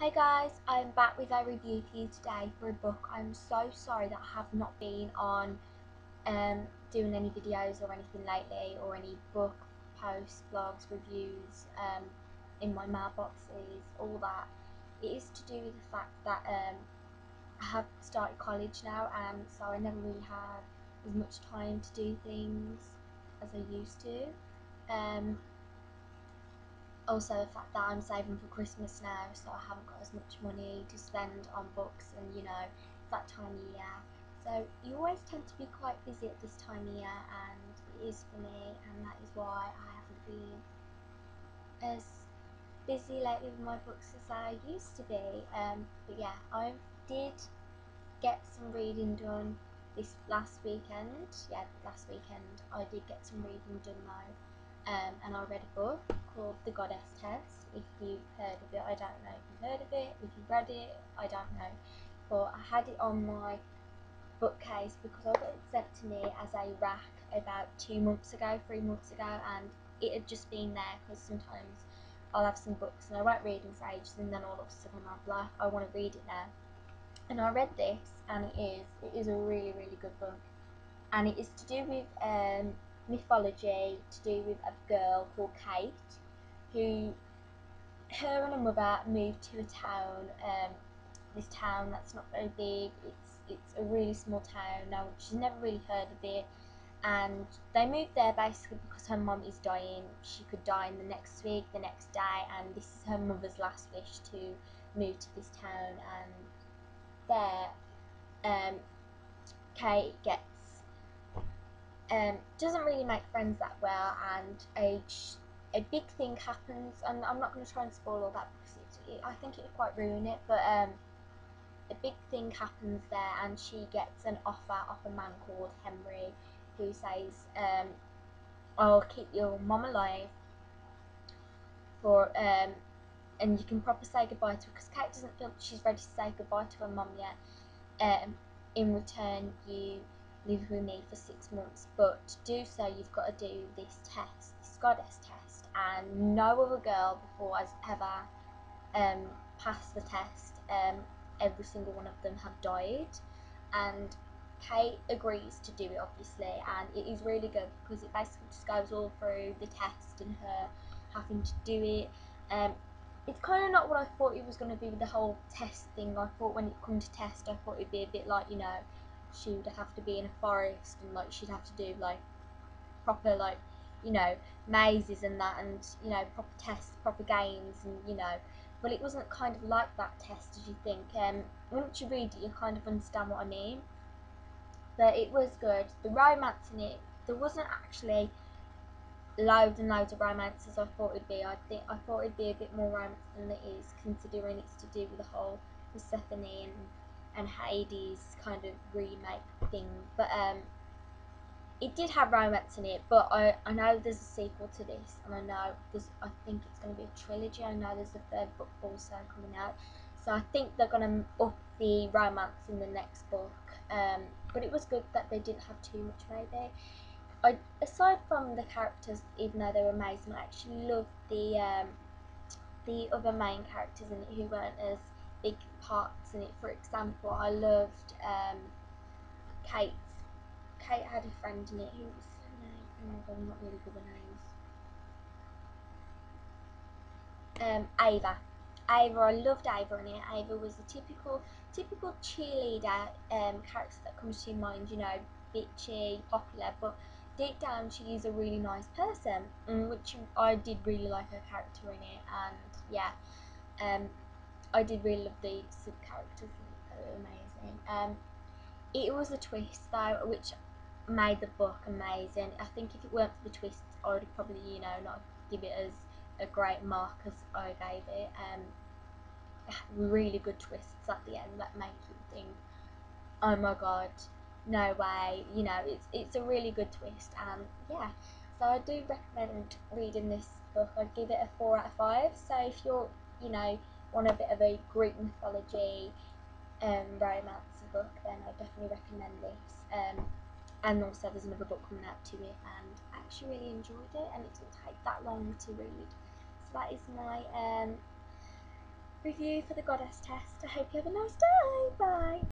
Hey guys, I'm back with a review for you today for a book. I'm so sorry that I have not been on doing any videos or anything lately, or any book posts, blogs, reviews in my mailboxes, all that. It is to do with the fact that I have started college now, and so I never really have as much time to do things as I used to. Also, the fact that I'm saving for Christmas now, so I haven't got as much money to spend on books, and it's that time of year. So you always tend to be quite busy at this time of year, and it is for me, and that is why I haven't been as busy lately with my books as I used to be. But yeah, I did get some reading done this last weekend. Yeah, last weekend I did get some reading done though. And I read a book called The Goddess Test. If you've heard of it, I don't know if you've heard of it. If you've read it, I don't know. But I had it on my bookcase because I got it sent to me as a rack about 3 months ago, and it had just been there because sometimes I'll have some books and I won't read them for ages, and then all of a sudden I'm like, I want to read it now. And I read this, and it is a really, really good book. And it is to do with mythology, to do with a girl called Kate, who, her and her mother moved to a town, this town that's not very big. It's a really small town. Now, she's never really heard of it, and they moved there basically because her mum is dying. She could die in the next week, the next day, and this is her mother's last wish, to move to this town. And there, Kate gets doesn't really make friends that well, and a big thing happens, and I'm not going to try and spoil all that because I think it would quite ruin it, but a big thing happens there, and she gets an offer off a man called Henry, who says, I'll keep your mum alive for and you can proper say goodbye to her, because Kate doesn't feel she's ready to say goodbye to her mum yet. In return, you live with me for 6 months, but to do so you've got to do this test, this goddess test, and no other girl before has ever passed the test. Every single one of them have died, and Kate agrees to do it, obviously, and it is really good because it basically just goes all through the test and her having to do it. It's kind of not what I thought it was going to be with the whole test thing. I thought when it comes to test, I thought it'd be a bit like, she would have to be in a forest, and like she'd have to do like proper, like, mazes and that, and proper tests, proper games, and but it wasn't kind of like that test as you think. Once you read it, you kind of understand what I mean. But it was good. The romance in it, there wasn't actually loads and loads of romance as I thought it'd be. I thought it'd be a bit more romance than it is, considering it's to do with the whole Persephone and Hades kind of remake thing. But it did have romance in it, but I know there's a sequel to this, and I think it's going to be a trilogy. I know there's a 3rd book also coming out, so I think they're going to up the romance in the next book. But it was good that they didn't have too much, maybe. Aside from the characters, even though they were amazing, I actually loved the other main characters in it who weren't as big parts in it. For example, I loved Kate had a friend in it. Who was her name? Oh my god, I'm not really good with names. Ava. I loved Ava in it. Ava was a typical cheerleader character that comes to your mind, bitchy, popular, but deep down she is a really nice person, which I did really like her character in it. And yeah, I did really love the sub-characters. They were amazing. It was a twist though, which made the book amazing. I think if it weren't for the twists, I would probably, not give it as a great mark as I gave it. Really good twists at the end that make you think, oh my god, no way. It's a really good twist, and yeah. So I do recommend reading this book. I'd give it a 4 out of 5. So if you're, want a bit of a Greek mythology romance book, then I definitely recommend this. And also there's another book coming out to it, and I actually really enjoyed it, and it didn't take that long to read. So that is my review for the goddess test. I hope you have a nice day. Bye.